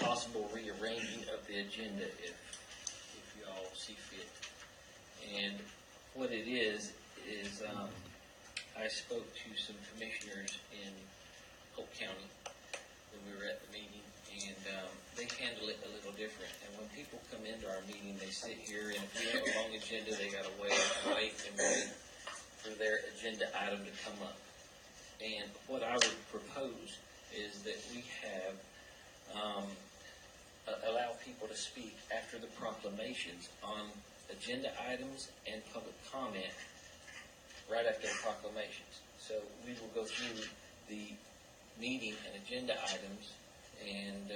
possible rearranging of the agenda if you all see fit. And what it is I spoke to some commissioners in Polk County when we were at the meeting, and they handle it a little different. And when people come into our meeting, they sit here, and if we have a long agenda, they got to wait for their agenda item to come up. And what I would propose is that we have allow people to speak after the proclamations on agenda items and public comment right after the proclamations. So we will go through the meeting and agenda items, and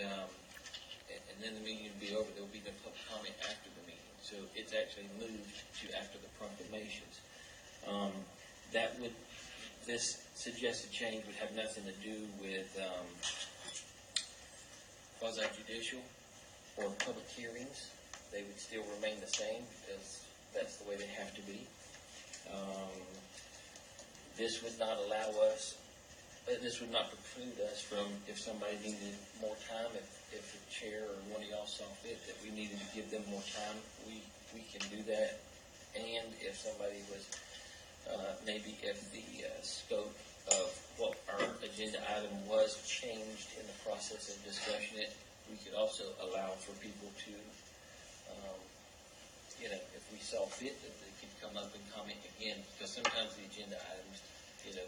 then the meeting will be over. There will be no public comment after the meeting. So it's actually moved to after the proclamations. This suggested change would have nothing to do with quasi-judicial or public hearings. They would still remain the same because that's the way they have to be. This would not allow us, this would not preclude us from, if somebody needed more time, if the chair or one of y'all saw fit that we needed to give them more time, we can do that. And if somebody was, maybe if the scope of what our agenda item was changed in the process of discussion it, we could also allow for people to, if we saw fit that they could come up and comment again, because sometimes the agenda items,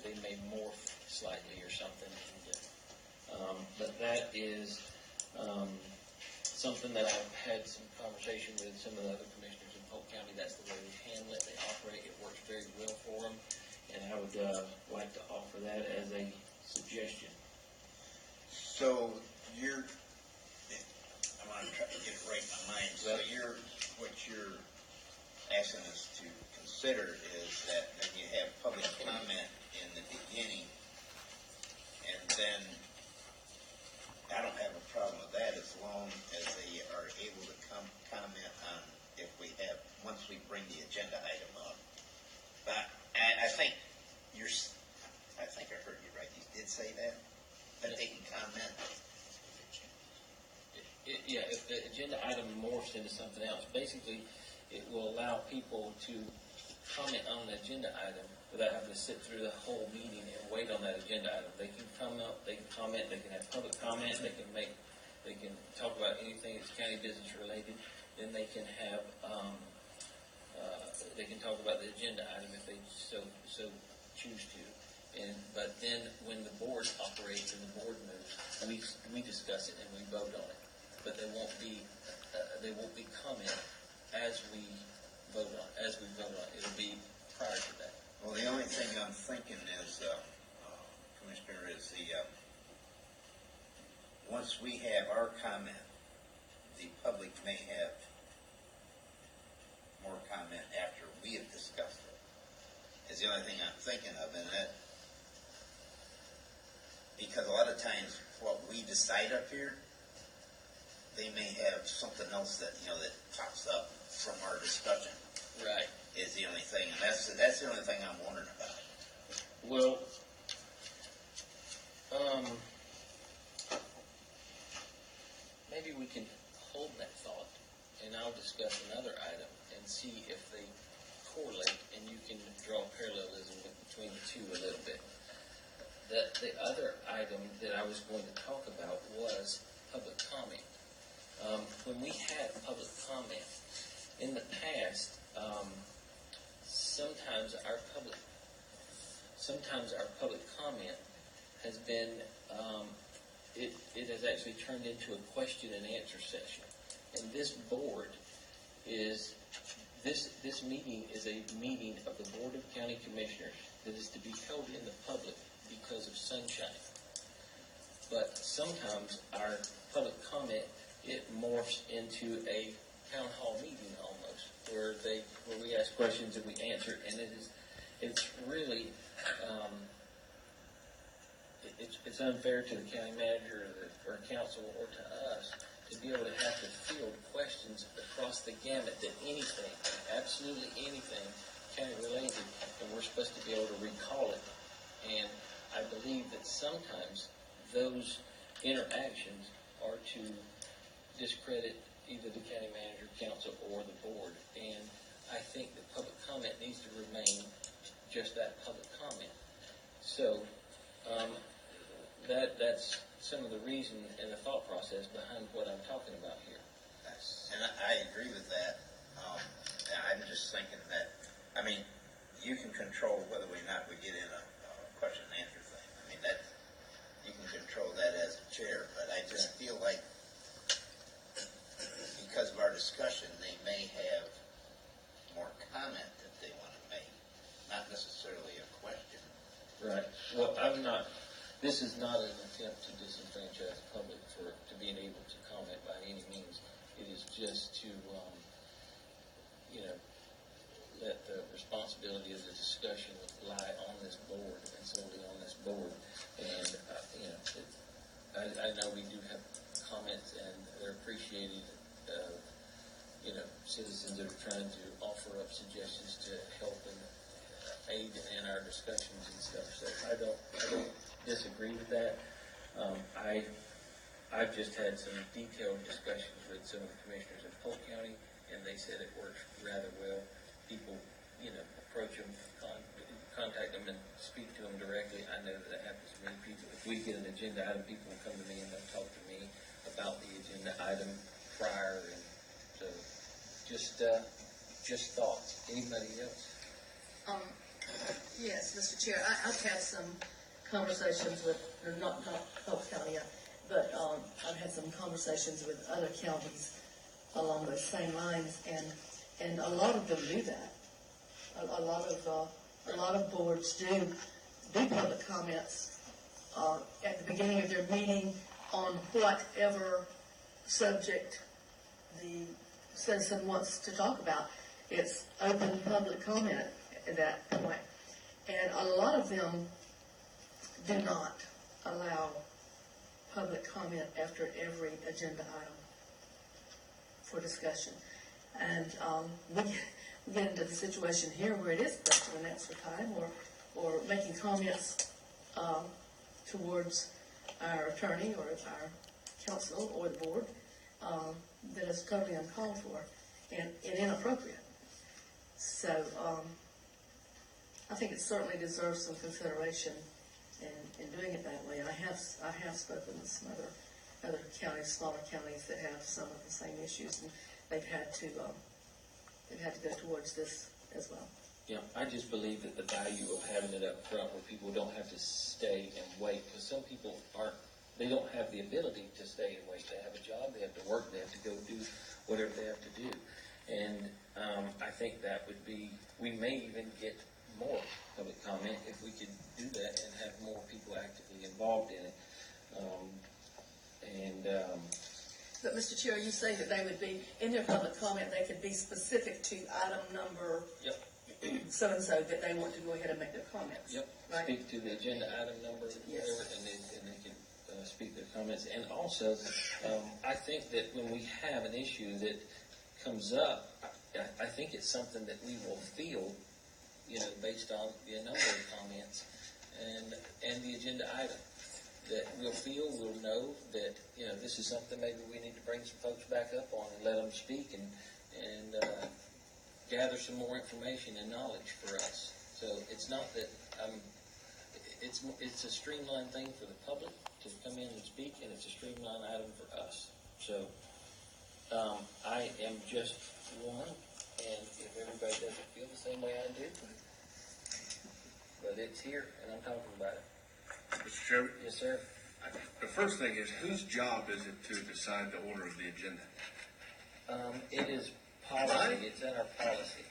they may morph slightly or something. But that is something that I've had some conversation with some of the other commissioners in Polk County. That's the way they handle it. They operate. It works very well for them. And I would like to offer that as a suggestion. So I want to try to get it right in my mind. So what you're asking us to consider is that then you have public comment in the beginning, and then I don't have a problem with that as long as they are able to comment on if we have, once we bring the agenda item up. But I think I heard you right. You did say that they can comment. Yeah, if the agenda item morphs into something else, basically it will allow people to comment on an agenda item without having to sit through the whole meeting and wait on that agenda item. They can come up, they can comment, they can have public comment, they can talk about anything that's county business related. Then they can have, they can talk about the agenda item if they so choose to. But then when the board operates and the board moves, we discuss it and we vote on it. But they won't be comment as we vote on it. It'll be prior to that. Well, the only thing I'm thinking is, Commissioner, is once we have our comment, the public may have more comment after we have discussed it. Is the only thing I'm thinking of, and that because a lot of times what we decide up here, they may have something else that that pops up from our discussion. Right. Is the only thing, and that's the only thing I'm wondering about. Well, maybe we can hold that thought, and I'll discuss another item and see if they correlate, and you can draw parallelism between the two a little bit. The other item that I was going to talk about was public comment. When we had public comment in the past, sometimes our public comment has been it has actually turned into a question and answer session. And this board is this meeting is a meeting of the Board of County Commissioners that is to be held in the public because of sunshine. But sometimes our public comment, it morphs into a town hall meeting almost, where we ask questions and we answer, and it's really it's unfair to the county manager or council or to us to be able to have to field questions across the gamut that anything, absolutely anything, county related, and we're supposed to be able to recall it. And I believe that sometimes those interactions are to discredit either the county manager, council, or the board. And I think the public comment needs to remain just that, public comment. So that's some of the reason and the thought process behind what I'm talking about here. And I agree with that. I'm just thinking that, I mean, you can control whether or not we get in a question and answer thing. I mean, that, you can control that as a chair, but I just feel like because of our discussion, they may have more comment that they want to make, not necessarily a question. Right. Well, this is not an attempt to disenfranchise the public to being able to comment by any means. It is just to, let the responsibility of the discussion lie on this board and solely on this board. And, I know we do have comments and they're appreciated, citizens that are trying to offer up suggestions to help and aid in our discussions and stuff. So I don't disagree with that. I've just had some detailed discussions with some of the commissioners in Polk County, and they said it works rather well. People, approach them, contact them, and speak to them directly. I know that happens to many people. If we get an agenda item, people will come to me and they'll talk to me about the agenda item prior. And so, just thoughts. Anybody else? Yes, Mr. Chair, I've had some conversations with, not Polk County, but I've had some conversations with other counties along those same lines, and a lot of them do that. A lot of boards do public comments at the beginning of their meeting on whatever subject the citizen wants to talk about. It's open public comment at that point. And a lot of them do not allow public comment after every agenda item for discussion. And we get into the situation here where it is question and answer time, or making comments towards our attorney or our counsel or the board that is totally uncalled for and inappropriate. So I think it certainly deserves some consideration in doing it that way. And I have spoken with some other counties, smaller counties that have some of the same issues, and they've had to go towards this as well. Yeah, I just believe that the value of having it up front where people don't have to stay and wait, because some people they don't have the ability to stay and wait. They have a job, they have to work, they have to go do whatever they have to do. And I think that would be, we may even get more public comment if we could do that and have more people actively involved in it. But Mr. Chair, you say that they would be, in their public comment, they could be specific to item number so-and-so that they want to go ahead and make their comments. Yep. Right? Speak to the agenda item number, Yes. whatever, and they can speak their comments. And also, I think that when we have an issue that comes up, I think it's something that we will feel, based on the number of comments and the agenda item. That we'll know that, this is something maybe we need to bring some folks back up on and let them speak and gather some more information and knowledge for us. So it's not that it's a streamlined thing for the public to come in and speak, and it's a streamlined item for us. So I am just one, and if everybody doesn't feel the same way I do, but it's here, and I'm talking about it. Mr. Chairman? Yes, sir. The first thing is, whose job is it to decide the order of the agenda? It is policy. It's in our policy.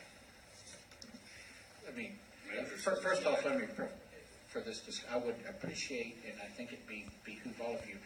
I mean, first off, let me, for this, I would appreciate, and I think it'd behoove all of you,